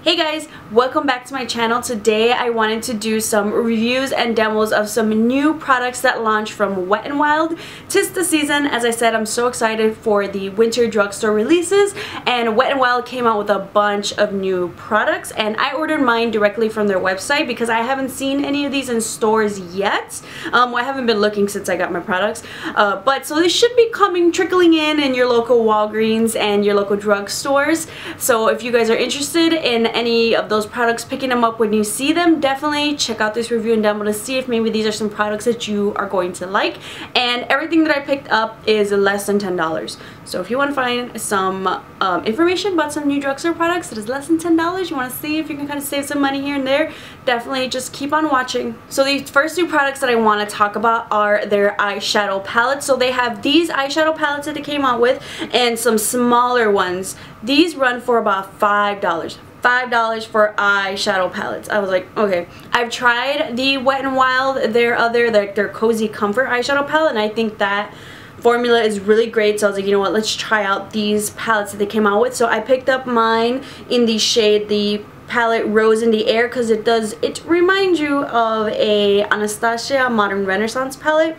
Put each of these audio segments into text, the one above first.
Hey guys, welcome back to my channel. Today I wanted to do some reviews and demos of some new products that launched from Wet n Wild. 'Tis the season. As I said, I'm so excited for the winter drugstore releases, and Wet n Wild came out with a bunch of new products, and I ordered mine directly from their website because I haven't seen any of these in stores yet. I haven't been looking since I got my products, but so they should be trickling in your local Walgreens and your local drugstores. So if you guys are interested in any of those products, picking them up when you see them, definitely check out this review and demo to see if maybe these are some products that you are going to like. And everything that I picked up is less than $10. So if you want to find some information about some new drugstore products that is less than $10, you want to see if you can kind of save some money here and there, definitely just keep on watching. So the first two products that I want to talk about are their eyeshadow palettes. So they have these eyeshadow palettes that they came out with and some smaller ones. These run for about $5. $5 for eyeshadow palettes. I was like, okay. I've tried the Wet n Wild, their Cozy Comfort eyeshadow palette, and I think that formula is really great. So I was like, you know what, let's try out these palettes that they came out with. So I picked up mine in the shade, the palette Rose in the Air, because it reminds you of a Anastasia Modern Renaissance palette.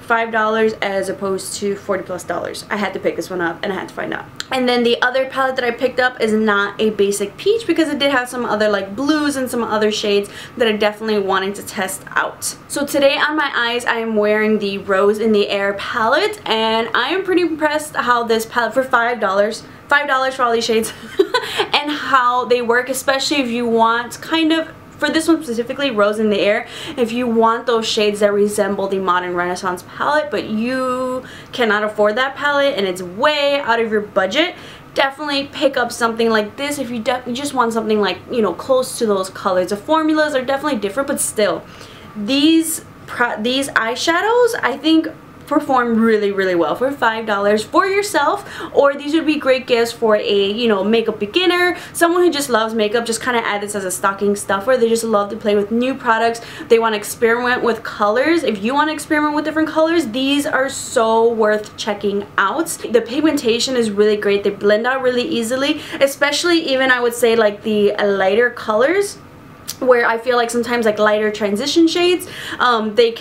$5 as opposed to $40+. I had to pick this one up and I had to find out. And then the other palette that I picked up is not a basic peach because it did have some other like blues and some other shades that I definitely wanted to test out. So today on my eyes I am wearing the Rose in the Air palette, and I am pretty impressed how this palette for $5 for all these shades and how they work, especially if you want kind of, for this one specifically, Rose in the Air, if you want those shades that resemble the Modern Renaissance palette but you cannot afford that palette and it's way out of your budget, definitely pick up something like this if you just want something like, you know, close to those colors. The formulas are definitely different, but still, these eyeshadows I think perform really well for $5 for yourself, or these would be great gifts for a, you know, makeup beginner, someone who just loves makeup. Just kind of add this as a stocking stuffer. They just love to play with new products. They want to experiment with colors. If you want to experiment with different colors, these are so worth checking out. The pigmentation is really great. They blend out really easily, especially even I would say like the lighter colors, where I feel like sometimes like lighter transition shades, they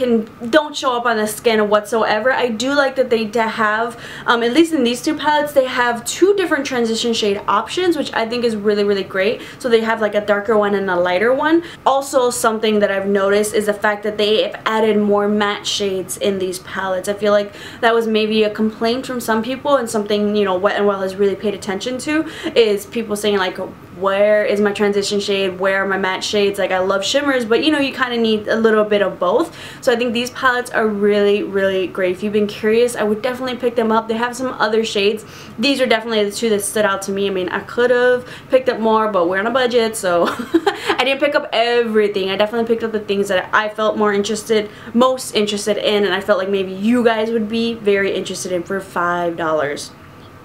don't show up on the skin whatsoever. I do like that they have, at least in these two palettes, they have two different transition shade options, which I think is really great. So they have like a darker one and a lighter one. Also, something that I've noticed is the fact that they have added more matte shades in these palettes. I feel like that was maybe a complaint from some people, and something, you know, Wet n Wild has really paid attention to, is people saying like, where is my transition shade, where are my matte shades? Like, I love shimmers, but you know, you kind of need a little bit of both. So I think these palettes are really great. If you've been curious, I would definitely pick them up. They have some other shades. These are definitely the two that stood out to me. I mean, I could have picked up more, but we're on a budget, so I didn't pick up everything. I definitely picked up the things that I felt most interested in, and I felt like maybe you guys would be very interested in for $5.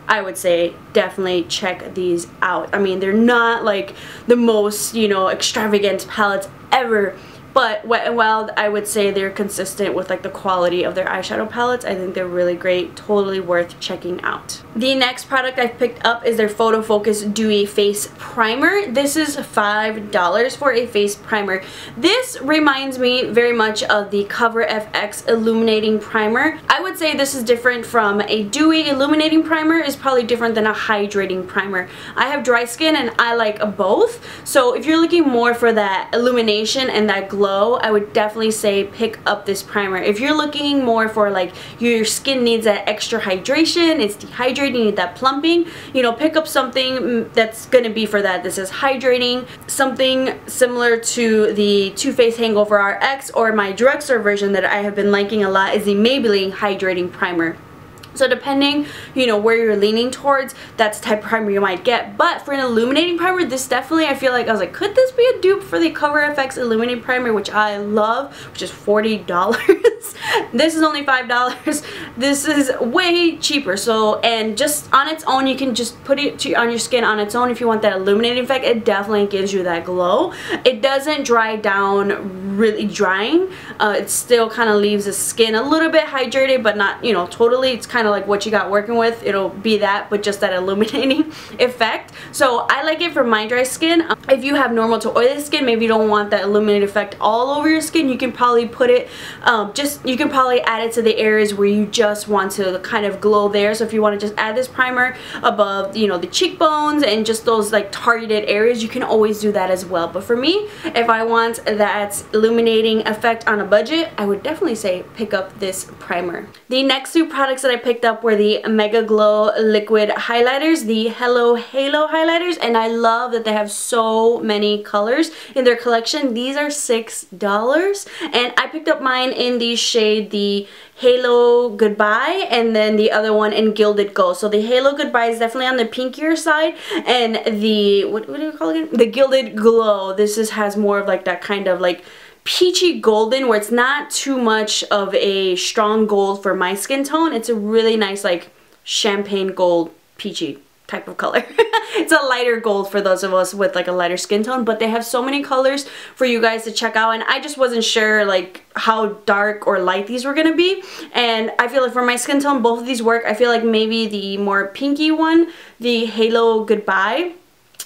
I would say definitely check these out. I mean, they're not like the most, you know, extravagant palettes ever, but Wet n Wild, I would say they're consistent with like the quality of their eyeshadow palettes. I think they're really great, totally worth checking out. The next product I've picked up is their Photo Focus Dewy Face Primer. This is $5 for a face primer. This reminds me very much of the Cover FX Illuminating Primer. I would say this is different from a dewy illuminating primer, is probably different than a hydrating primer. I have dry skin and I like both, so if you're looking more for that illumination and that glow, I would definitely say pick up this primer. If you're looking more for like your skin needs that extra hydration, it's dehydrated, you need that plumping, you know, pick up something that's gonna be for that. This is hydrating. Something similar to the Too Faced Hangover RX, or my drugstore version that I have been liking a lot is the Maybelline Hydrating Primer. So depending, you know, where you're leaning towards, that's the type of primer you might get. But for an illuminating primer, this definitely, I feel like, I was like, could this be a dupe for the Cover FX Illuminating Primer, which I love, which is $40. This is only $5. This is way cheaper. So, and just on its own, you can just put it on your skin on its own if you want that illuminating effect. It definitely gives you that glow. It doesn't dry down really drying. It still kind of leaves the skin a little bit hydrated, but not, you know, totally. It's kind kind of like what you got working with, it'll be that, but just that illuminating effect. So I like it for my dry skin. If you have normal to oily skin, maybe you don't want that illuminating effect all over your skin, you can probably put it, you can probably add it to the areas where you just want to kind of glow there. So if you want to just add this primer above, you know, the cheekbones and just those like targeted areas, you can always do that as well. But for me, if I want that illuminating effect on a budget, I would definitely say pick up this primer. The next two products that I picked up were the Mega Glow liquid highlighters, the Hello Halo highlighters, and I love that they have so many colors in their collection. These are $6 and I picked up mine in the shade the Halo Goodbye and then the other one in Gilded Gold. So the Halo Goodbye is definitely on the pinkier side, and the what do you call it again? The Gilded Glow, this has more of like that kind of like peachy golden, where it's not too much of a strong gold for my skin tone. It's a really nice like champagne gold peachy type of color. It's a lighter gold for those of us with like a lighter skin tone, but they have so many colors for you guys to check out, and I just wasn't sure like how dark or light these were gonna be, and I feel like for my skin tone both of these work. I feel like maybe the more pinky one, the Halo Goodbye,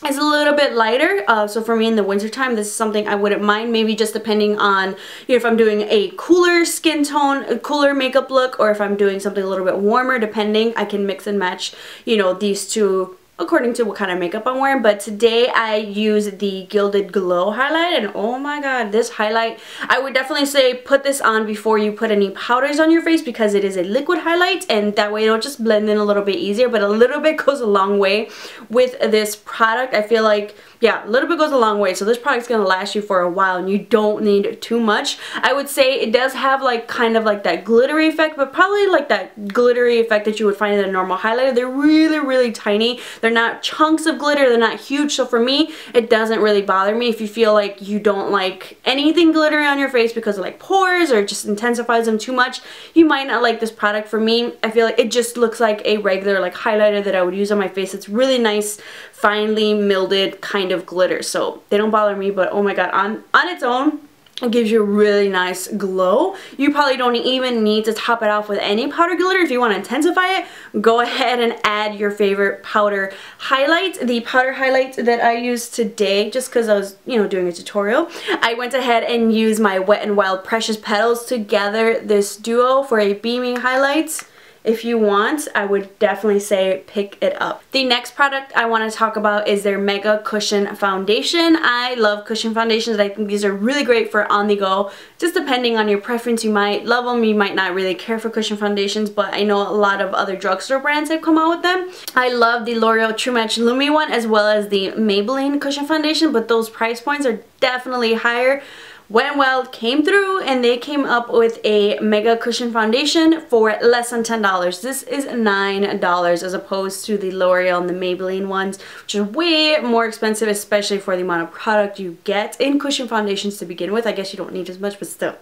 is a little bit lighter, so for me in the winter time this is something I wouldn't mind, maybe just depending on, you know, if I'm doing a cooler skin tone, a cooler makeup look, or if I'm doing something a little bit warmer, depending, I can mix and match, you know, these two according to what kind of makeup I'm wearing. But today I use the Gilded Glow highlight, and oh my god, this highlight, I would definitely say put this on before you put any powders on your face, because it is a liquid highlight and that way it'll just blend in a little bit easier. But a little bit goes a long way with this product. I feel like, yeah, a little bit goes a long way. So this product's gonna last you for a while and you don't need too much. I would say it does have like kind of like that glittery effect, but probably like that glittery effect that you would find in a normal highlighter. They're really, really tiny. They're not chunks of glitter, they're not huge, so for me it doesn't really bother me. If you feel like you don't like anything glittery on your face because of like pores or just intensifies them too much, you might not like this product. For me, I feel like it just looks like a regular like highlighter that I would use on my face. It's really nice, finely milded kind of glitter, so they don't bother me. But oh my god, on its own, it gives you a really nice glow. You probably don't even need to top it off with any powder glitter. If you want to intensify it, go ahead and add your favorite powder highlight. The powder highlight that I used today, just because I was, you know, doing a tutorial, I went ahead and used my Wet n Wild Precious Petals to gather this duo for a beaming highlight. If you want, I would definitely say pick it up. The next product I want to talk about is their Mega Cushion Foundation. I love cushion foundations. I think these are really great for on the go. Just depending on your preference, you might love them, you might not really care for cushion foundations, but I know a lot of other drugstore brands have come out with them. I love the L'Oreal True Match Lumi one as well as the Maybelline cushion foundation, but those price points are definitely higher. Wet n Wild came through and they came up with a Mega Cushion Foundation for less than $10. This is $9 as opposed to the L'Oreal and the Maybelline ones, which are way more expensive, especially for the amount of product you get in cushion foundations to begin with. I guess you don't need as much, but still.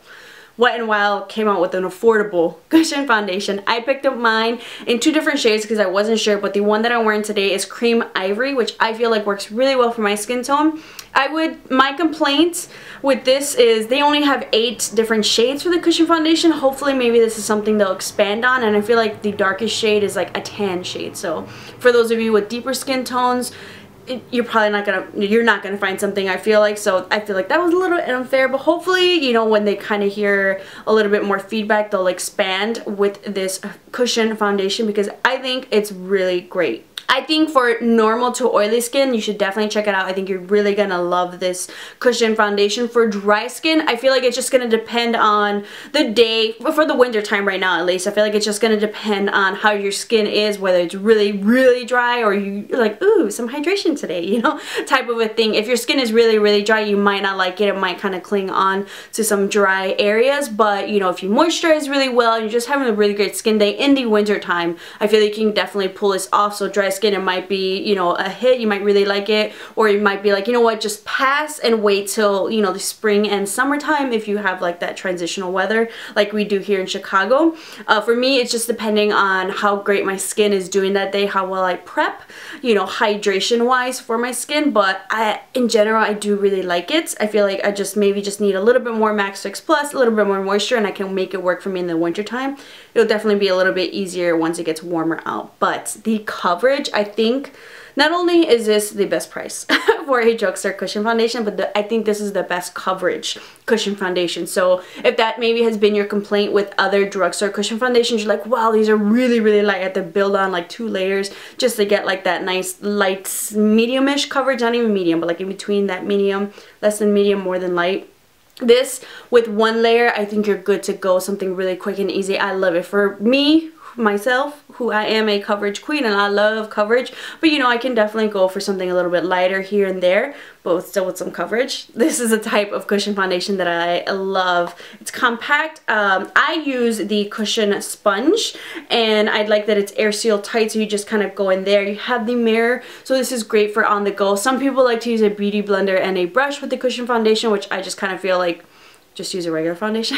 Wet n Wild came out with an affordable cushion foundation. I picked up mine in two different shades because I wasn't sure, but the one that I'm wearing today is Cream Ivory, which I feel like works really well for my skin tone. My complaint with this is they only have 8 different shades for the cushion foundation. Hopefully maybe this is something they'll expand on, and I feel like the darkest shade is like a tan shade. So for those of you with deeper skin tones, you're not gonna find something, I feel like. So I feel like that was a little unfair, but hopefully, you know, when they kind of hear a little bit more feedback, they'll expand with this cushion foundation, because I think it's really great. I think for normal to oily skin, you should definitely check it out. I think you're really gonna love this cushion foundation. For dry skin, I feel like it's just gonna depend on the day, for the winter time right now at least. I feel like it's just gonna depend on how your skin is, whether it's really, really dry or you're like, ooh, some hydration today, you know, type of a thing. If your skin is really, really dry, you might not like it. It might kind of cling on to some dry areas, but you know, if you moisturize really well and you're just having a really great skin day in the winter time, I feel like you can definitely pull this off. So dry skin, it might be, you know, a hit. You might really like it, or you might be like, you know what, just pass and wait till, you know, the spring and summertime if you have like that transitional weather like we do here in Chicago. For me, it's just depending on how great my skin is doing that day, how well I prep, you know, hydration wise for my skin. But in general, I do really like it. I feel like I just maybe just need a little bit more Max Fix Plus, a little bit more moisture, and I can make it work for me in the winter time. It'll definitely be a little bit easier once it gets warmer out. But the coverage, I think, not only is this the best price for a drugstore cushion foundation, but I think this is the best coverage cushion foundation. So if that maybe has been your complaint with other drugstore cushion foundations, you're like, wow, these are really, really light. I have to build on like 2 layers just to get like that nice light medium-ish coverage. Not even medium, but like in between that medium, less than medium, more than light. This with 1 layer, I think you're good to go. Something really quick and easy. I love it. For me, myself, who I am a coverage queen and I love coverage, but you know, I can definitely go for something a little bit lighter here and there, but still with some coverage. This is a type of cushion foundation that I love. It's compact. I use the cushion sponge, and I like that it's air seal tight, so you just kind of go in there. You have the mirror, so this is great for on the go. Some people like to use a beauty blender and a brush with the cushion foundation, which I just kind of feel like just use a regular foundation.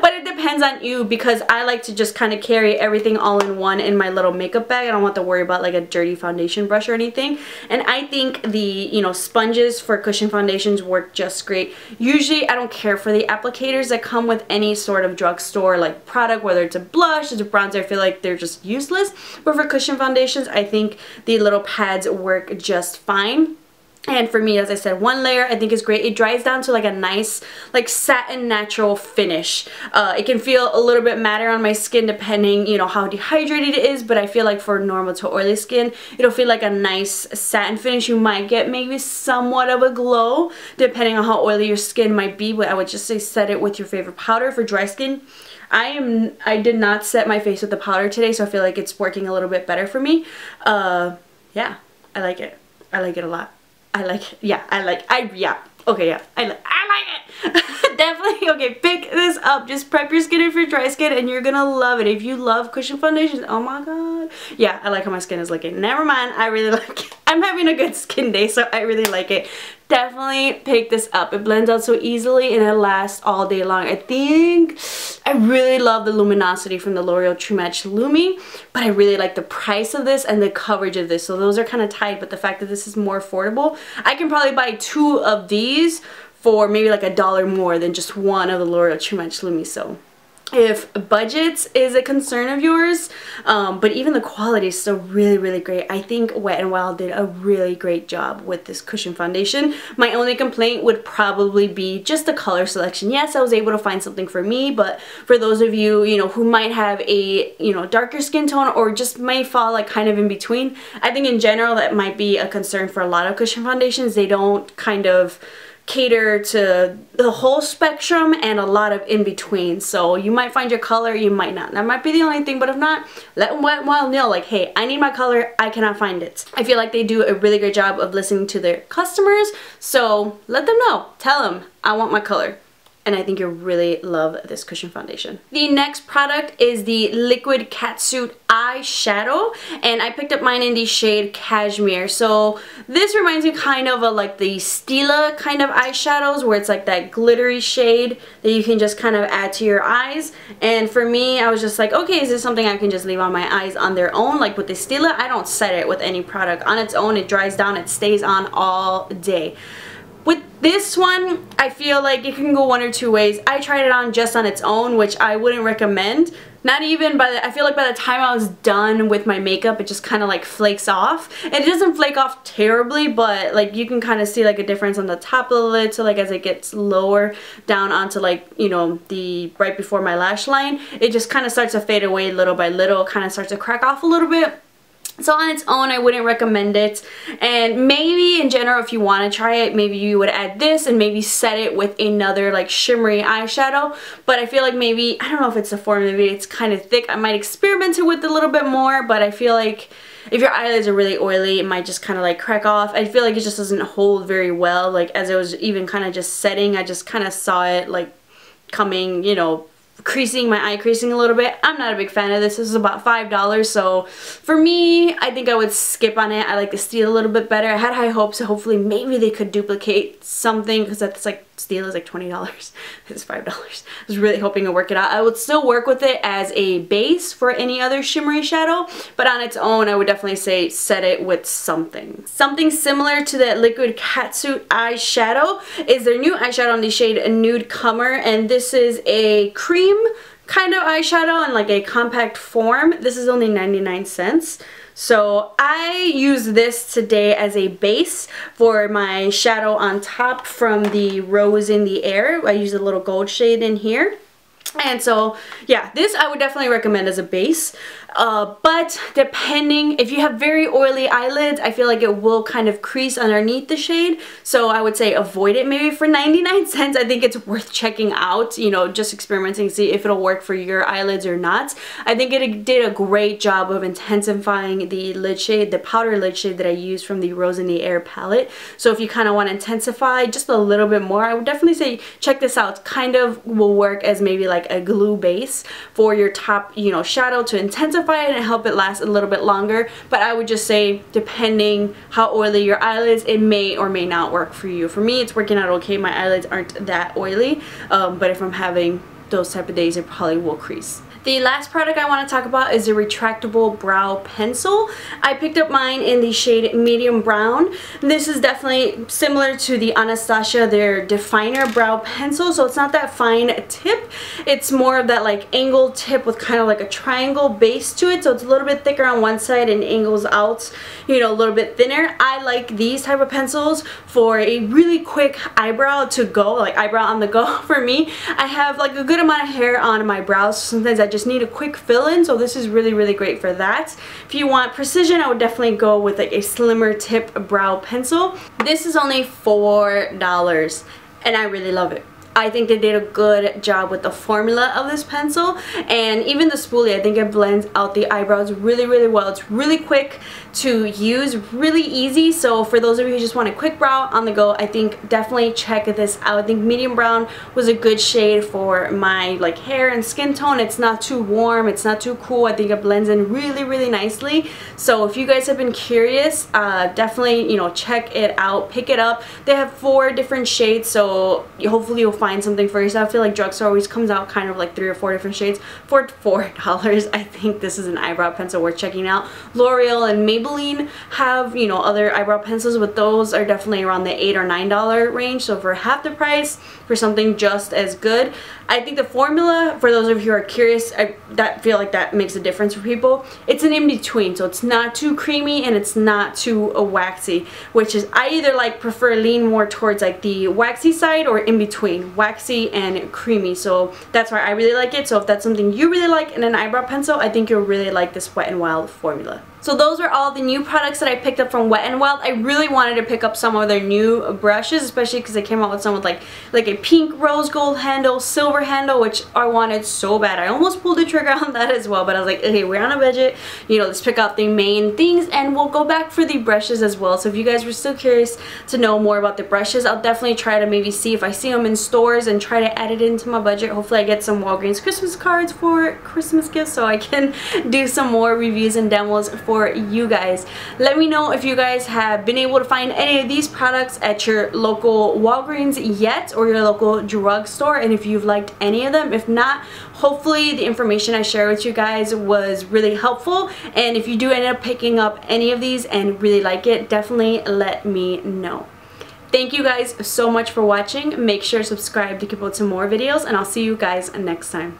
But it depends on you, because I like to just kind of carry everything all in one in my little makeup bag. I don't want to worry about like a dirty foundation brush or anything. And I think the, you know, sponges for cushion foundations work just great. Usually I don't care for the applicators that come with any sort of drugstore like product, whether it's a blush, it's a bronzer. I feel like they're just useless. But for cushion foundations, I think the little pads work just fine. And for me, as I said, 1 layer I think is great. It dries down to like a nice like satin natural finish. It can feel a little bit matter on my skin depending, you know, how dehydrated it is, but I feel like for normal to oily skin, it'll feel like a nice satin finish. You might get maybe somewhat of a glow depending on how oily your skin might be, but I would just say set it with your favorite powder. For dry skin, I did not set my face with the powder today, so I feel like it's working a little bit better for me. Yeah, I like it. I like it a lot. Yeah, I like it. Definitely, okay, pick this up. Just prep your skin for dry skin and you're gonna love it. If you love cushion foundations, oh my god. Yeah, I like how my skin is looking. Never mind, I really like it. I'm having a good skin day, so I really like it. Definitely pick this up. It blends out so easily and it lasts all day long. I really love the luminosity from the L'Oreal True Match Lumi, but I really like the price of this and the coverage of this. So those are kind of tied, but the fact that this is more affordable, I can probably buy 2 of these for maybe like $1 more than just 1 of the L'Oreal True Match Lumi. So if budget is a concern of yours, but even the quality is still really, really great. I think Wet n Wild did a really great job with this cushion foundation. My only complaint would probably be just the color selection. Yes, I was able to find something for me, but for those of you, you know, who might have a, you know, darker skin tone or just may fall like kind of in between, I think in general that might be a concern for a lot of cushion foundations. They don't kind of cater to the whole spectrum and a lot of in between. So you might find your color, you might not. That might be the only thing, but if not, let Wet n Wild know, like, hey, I need my color, I cannot find it. I feel like they do a really great job of listening to their customers, so let them know. Tell them, I want my color. And I think you'll really love this cushion foundation. The next product is the Liquid CatSuit Eye Shadow, and I picked up mine in the shade Cashmere. So this reminds me kind of like the Stila kind of eyeshadows, where it's like that glittery shade that you can just kind of add to your eyes. And for me, I was just like, okay, is this something I can just leave on my eyes on their own? Like with the Stila, I don't set it with any product. On its own, it dries down, it stays on all day. With this one, I feel like it can go 1 or 2 ways. I tried it on just on its own, which I wouldn't recommend. Not even I feel like by the time I was done with my makeup, it just kind of like flakes off. And it doesn't flake off terribly, but like you can kind of see like a difference on the top of the lid. So like as it gets lower down onto like, you know, the right before my lash line, it just kind of starts to fade away little by little, kind of starts to crack off a little bit. So on its own, I wouldn't recommend it. And maybe in general, if you want to try it, maybe you would add this and maybe set it with another like shimmery eyeshadow. But I feel like maybe, I don't know if it's a formula, maybe it's kind of thick. I might experiment it with a little bit more, but I feel like if your eyelids are really oily, it might just kind of like crack off. I feel like it just doesn't hold very well. Like as it was even kind of just setting, I just kind of saw it like coming, you know, creasing, my eye creasing a little bit. I'm not a big fan of this. This is about $5, so for me, I think I would skip on it. I like the steel a little bit better. I had high hopes, so hopefully maybe they could duplicate something, because that's like, steel is like $20. It's $5. I was really hoping to work it out. I would still work with it as a base for any other shimmery shadow, but on its own, I would definitely say set it with something. Something similar to the liquid CatSuit eyeshadow is their new eyeshadow in the shade Nude Comer, and this is a cream kind of eyeshadow in like a compact form. This is only 99 cents. So I use this today as a base for my shadow on top from the Rose in the Air. I use a little gold shade in here. And so, yeah, this I would definitely recommend as a base. But depending, if you have very oily eyelids, I feel like it will kind of crease underneath the shade. So I would say avoid it maybe for 99 cents. I think it's worth checking out, you know, just experimenting, see if it'll work for your eyelids or not. I think it did a great job of intensifying the lid shade, the powder lid shade that I used from the Rose in the Air palette. So if you kind of want to intensify just a little bit more, I would definitely say check this out. It kind of will work as maybe like a glue base for your top, you know, shadow to intensify it and help it last a little bit longer. But I would just say, depending how oily your eyelids, it may or may not work for you. For me, it's working out okay. My eyelids aren't that oily, but if I'm having those type of days, it probably will crease. The last product I want to talk about is the Retractable Brow Pencil. I picked up mine in the shade Medium Brown. This is definitely similar to the Anastasia, their Definer Brow Pencil, so it's not that fine tip. It's more of that like angled tip with kind of like a triangle base to it, so it's a little bit thicker on one side and angles out, you know, a little bit thinner. I like these type of pencils for a really quick eyebrow to go, like eyebrow on the go for me. I have like a good amount of hair on my brows, so sometimes I just need a quick fill-in, so this is really great for that. If you want precision, I would definitely go with like a slimmer tip brow pencil. This is only $4 and I really love it. I think they did a good job with the formula of this pencil, and even the spoolie, I think it blends out the eyebrows really well. It's really quick to use, really easy, so for those of you who just want a quick brow on the go, I think definitely check this out. I think medium brown was a good shade for my like hair and skin tone. It's not too warm, it's not too cool. I think it blends in really nicely. So if you guys have been curious, definitely, you know, check it out, pick it up. They have 4 different shades, so hopefully you'll find something for yourself. I feel like Drugstore always comes out kind of like 3 or 4 different shades for $4. I think this is an eyebrow pencil worth checking out. L'Oreal and Maybelline have, you know, other eyebrow pencils, but those are definitely around the $8 or $9 range. So for half the price, for something just as good, I think the formula, for those of you who are curious, I feel like that makes a difference for people. It's an in-between, so it's not too creamy and it's not too waxy, which is, I either like prefer lean more towards like the waxy side or in between, waxy and creamy. So that's why I really like it. So if that's something you really like in an eyebrow pencil, I think you'll really like this Wet n Wild formula. So those are all the new products that I picked up from Wet n Wild. I really wanted to pick up some of their new brushes, especially because they came out with some with like a pink rose gold handle, silver handle, which I wanted so bad. I almost pulled the trigger on that as well, but I was like, okay, we're on a budget, you know, let's pick out the main things, and we'll go back for the brushes as well. So if you guys were still curious to know more about the brushes, I'll definitely try to maybe see if I see them in stores and try to add it into my budget. Hopefully I get some Walgreens Christmas cards for Christmas gifts so I can do some more reviews and demos for you guys. Let me know if you guys have been able to find any of these products at your local Walgreens yet, or your local drugstore, and if you've liked any of them. If not, hopefully the information I share with you guys was really helpful, and if you do end up picking up any of these and really like it, definitely let me know. Thank you guys so much for watching. Make sure to subscribe to keep up with some more videos, and I'll see you guys next time.